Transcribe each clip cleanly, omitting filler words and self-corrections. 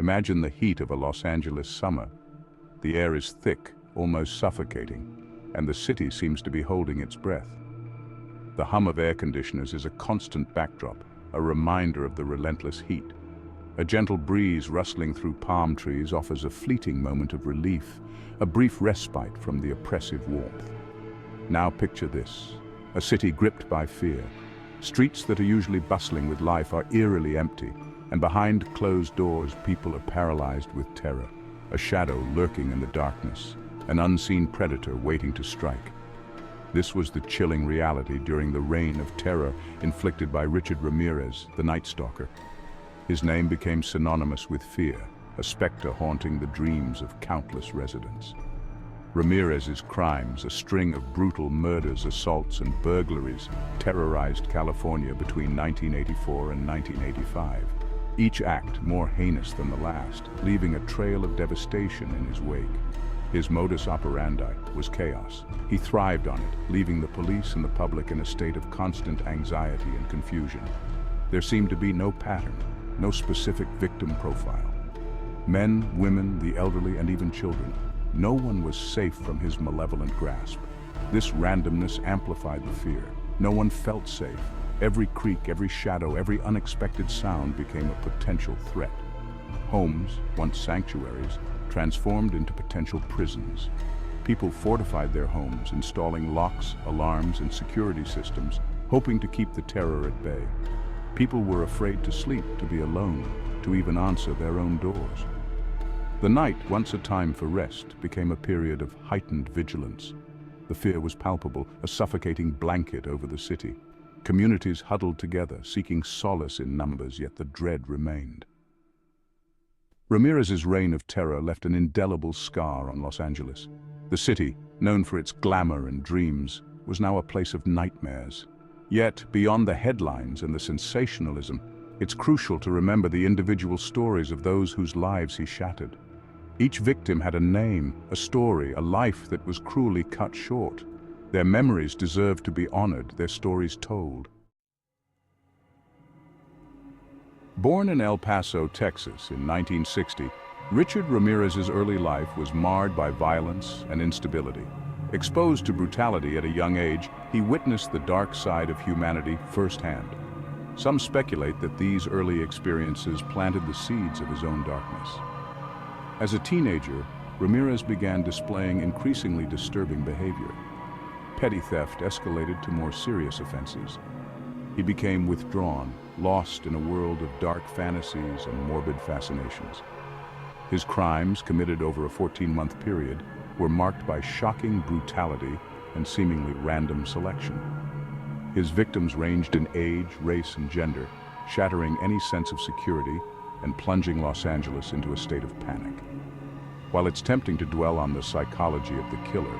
Imagine the heat of a Los Angeles summer. The air is thick, almost suffocating, and the city seems to be holding its breath. The hum of air conditioners is a constant backdrop, a reminder of the relentless heat. A gentle breeze rustling through palm trees offers a fleeting moment of relief, a brief respite from the oppressive warmth. Now picture this, a city gripped by fear. Streets that are usually bustling with life are eerily empty, and behind closed doors people are paralyzed with terror, a shadow lurking in the darkness, an unseen predator waiting to strike. This was the chilling reality during the reign of terror inflicted by Richard Ramirez, the Night Stalker. His name became synonymous with fear, a specter haunting the dreams of countless residents. Ramirez's crimes, a string of brutal murders, assaults, and burglaries, terrorized California between 1984 and 1985. Each act more heinous than the last, leaving a trail of devastation in his wake. His modus operandi was chaos. He thrived on it, leaving the police and the public in a state of constant anxiety and confusion. There seemed to be no pattern, no specific victim profile. Men, women, the elderly, and even children. No one was safe from his malevolent grasp. This randomness amplified the fear. No one felt safe. Every creak, every shadow, every unexpected sound became a potential threat. Homes, once sanctuaries, transformed into potential prisons. People fortified their homes, installing locks, alarms, and security systems, hoping to keep the terror at bay. People were afraid to sleep, to be alone, to even answer their own doors. The night, once a time for rest, became a period of heightened vigilance. The fear was palpable, a suffocating blanket over the city. Communities huddled together, seeking solace in numbers, yet the dread remained. Ramirez's reign of terror left an indelible scar on Los Angeles. The city, known for its glamour and dreams, was now a place of nightmares. Yet, beyond the headlines and the sensationalism, it's crucial to remember the individual stories of those whose lives he shattered. Each victim had a name, a story, a life that was cruelly cut short. Their memories deserved to be honored, their stories told. Born in El Paso, Texas in 1960, Richard Ramirez's early life was marred by violence and instability. Exposed to brutality at a young age, he witnessed the dark side of humanity firsthand. Some speculate that these early experiences planted the seeds of his own darkness. As a teenager, Ramirez began displaying increasingly disturbing behavior. Petty theft escalated to more serious offenses. He became withdrawn, lost in a world of dark fantasies and morbid fascinations. His crimes, committed over a 14-month period, were marked by shocking brutality and seemingly random selection. His victims ranged in age, race, and gender, shattering any sense of security and plunging Los Angeles into a state of panic. While it's tempting to dwell on the psychology of the killer,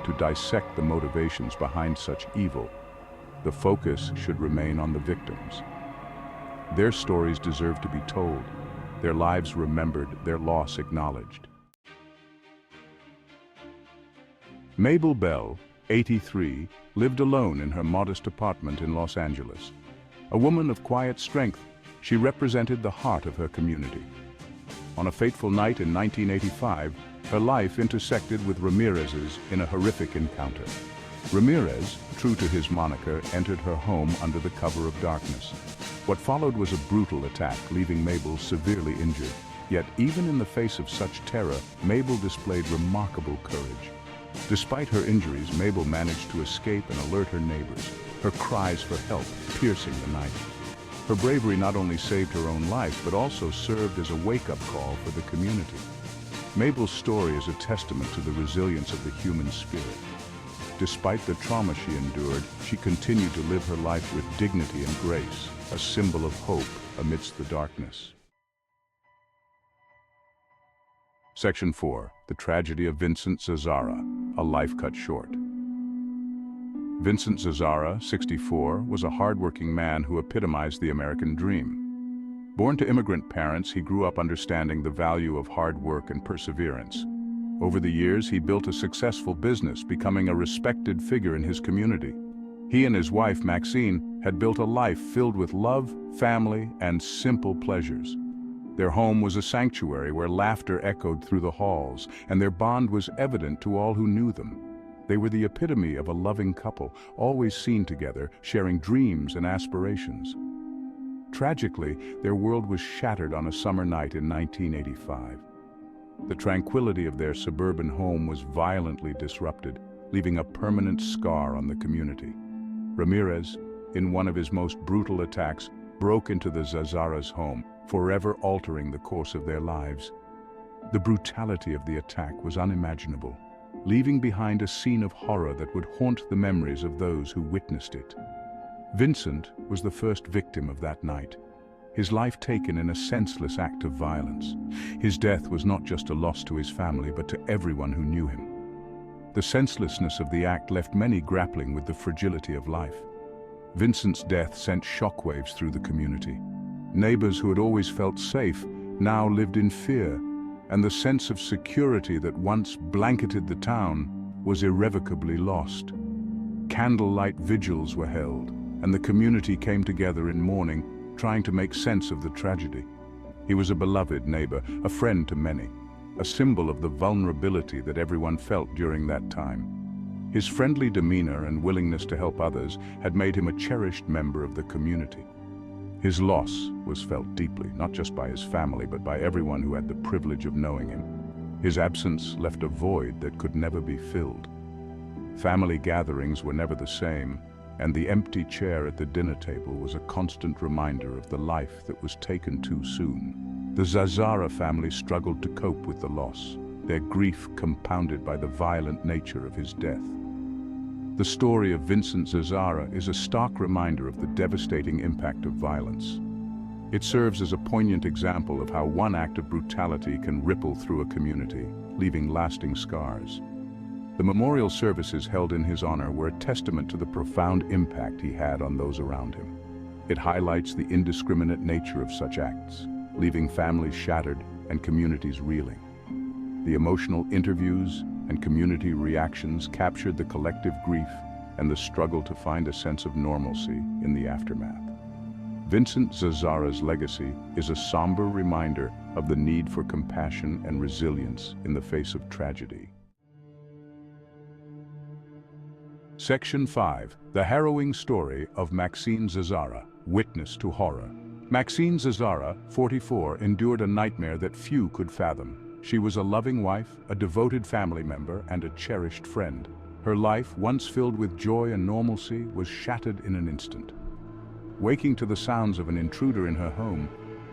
to dissect the motivations behind such evil, the focus should remain on the victims. Their stories deserve to be told, their lives remembered, their loss acknowledged. Mabel Bell, 83, lived alone in her modest apartment in Los Angeles. A woman of quiet strength, she represented the heart of her community. On a fateful night in 1985, her life intersected with Ramirez's in a horrific encounter. Ramirez, true to his moniker, entered her home under the cover of darkness. What followed was a brutal attack, leaving Mabel severely injured. Yet, even in the face of such terror, Mabel displayed remarkable courage. Despite her injuries, Mabel managed to escape and alert her neighbors, her cries for help piercing the night. Her bravery not only saved her own life, but also served as a wake-up call for the community. Mabel's story is a testament to the resilience of the human spirit. Despite the trauma she endured, she continued to live her life with dignity and grace, a symbol of hope amidst the darkness. Section 4. The Tragedy of Vincent Zazzara, a life cut short. Vincent Zazzara, 64, was a hardworking man who epitomized the American dream. Born to immigrant parents, he grew up understanding the value of hard work and perseverance. Over the years, he built a successful business, becoming a respected figure in his community. He and his wife, Maxine, had built a life filled with love, family, and simple pleasures. Their home was a sanctuary where laughter echoed through the halls, and their bond was evident to all who knew them. They were the epitome of a loving couple, always seen together, sharing dreams and aspirations. Tragically, their world was shattered on a summer night in 1985. The tranquility of their suburban home was violently disrupted, leaving a permanent scar on the community. Ramirez, in one of his most brutal attacks, broke into the Zazzara's home, forever altering the course of their lives. The brutality of the attack was unimaginable, leaving behind a scene of horror that would haunt the memories of those who witnessed it. Vincent was the first victim of that night, his life taken in a senseless act of violence. His death was not just a loss to his family, but to everyone who knew him. The senselessness of the act left many grappling with the fragility of life. Vincent's death sent shockwaves through the community. Neighbors who had always felt safe now lived in fear, and the sense of security that once blanketed the town was irrevocably lost. Candlelight vigils were held, and the community came together in mourning, trying to make sense of the tragedy. He was a beloved neighbor, a friend to many, a symbol of the vulnerability that everyone felt during that time. His friendly demeanor and willingness to help others had made him a cherished member of the community. His loss was felt deeply, not just by his family, but by everyone who had the privilege of knowing him. His absence left a void that could never be filled. Family gatherings were never the same, and the empty chair at the dinner table was a constant reminder of the life that was taken too soon. The Zazzara family struggled to cope with the loss, their grief compounded by the violent nature of his death. The story of Vincent Zazzara is a stark reminder of the devastating impact of violence. It serves as a poignant example of how one act of brutality can ripple through a community, leaving lasting scars. The memorial services held in his honor were a testament to the profound impact he had on those around him. It highlights the indiscriminate nature of such acts, leaving families shattered and communities reeling. The emotional interviews and community reactions captured the collective grief and the struggle to find a sense of normalcy in the aftermath. Vincent Zazzara's legacy is a somber reminder of the need for compassion and resilience in the face of tragedy. Section 5. The harrowing story of Maxine Zazzara, witness to horror. Maxine Zazzara, 44, endured a nightmare that few could fathom. She was a loving wife, a devoted family member, and a cherished friend. Her life, once filled with joy and normalcy, was shattered in an instant. Waking to the sounds of an intruder in her home,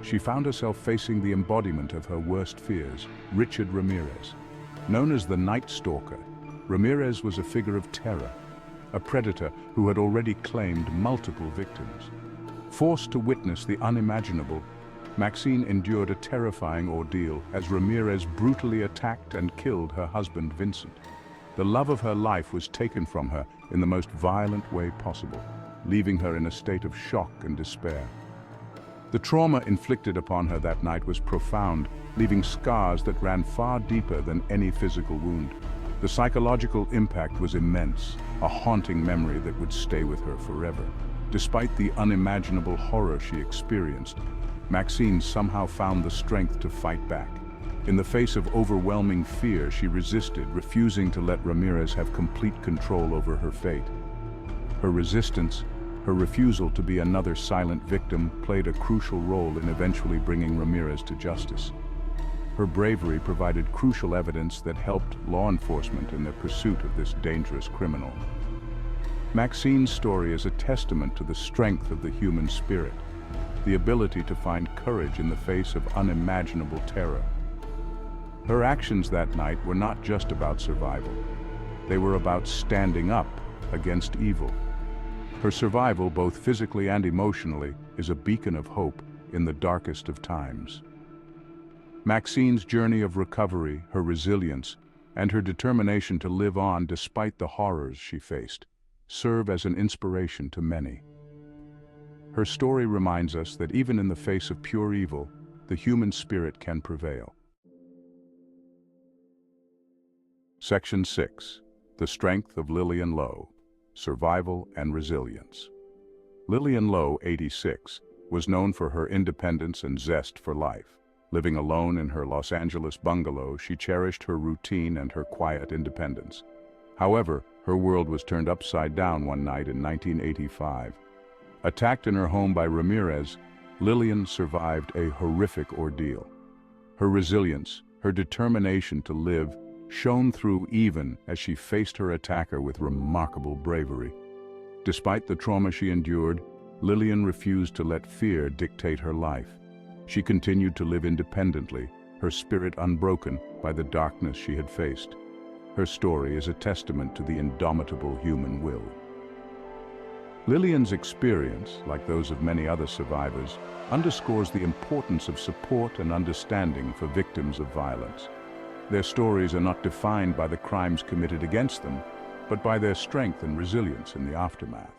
she found herself facing the embodiment of her worst fears, Richard Ramirez. Known as the Night Stalker, Ramirez was a figure of terror, a predator who had already claimed multiple victims. Forced to witness the unimaginable, Maxine endured a terrifying ordeal as Ramirez brutally attacked and killed her husband Vincent. The love of her life was taken from her in the most violent way possible, leaving her in a state of shock and despair. The trauma inflicted upon her that night was profound, leaving scars that ran far deeper than any physical wound. The psychological impact was immense, a haunting memory that would stay with her forever. Despite the unimaginable horror she experienced, Maxine somehow found the strength to fight back. In the face of overwhelming fear, she resisted, refusing to let Ramirez have complete control over her fate. Her resistance, her refusal to be another silent victim, played a crucial role in eventually bringing Ramirez to justice. Her bravery provided crucial evidence that helped law enforcement in their pursuit of this dangerous criminal. Maxine's story is a testament to the strength of the human spirit, the ability to find courage in the face of unimaginable terror. Her actions that night were not just about survival. They were about standing up against evil. Her survival, both physically and emotionally, is a beacon of hope in the darkest of times. Maxine's journey of recovery, her resilience, and her determination to live on despite the horrors she faced, serve as an inspiration to many. Her story reminds us that even in the face of pure evil, the human spirit can prevail. Section 6. The Strength of Lillian Lowe, Survival and Resilience. Lillian Lowe, 86, was known for her independence and zest for life. Living alone in her Los Angeles bungalow, she cherished her routine and her quiet independence. However, her world was turned upside down one night in 1985. Attacked in her home by Ramirez, Lillian survived a horrific ordeal. Her resilience, her determination to live, shone through even as she faced her attacker with remarkable bravery. Despite the trauma she endured, Lillian refused to let fear dictate her life. She continued to live independently, her spirit unbroken by the darkness she had faced. Her story is a testament to the indomitable human will. Lillian's experience, like those of many other survivors, underscores the importance of support and understanding for victims of violence. Their stories are not defined by the crimes committed against them, but by their strength and resilience in the aftermath.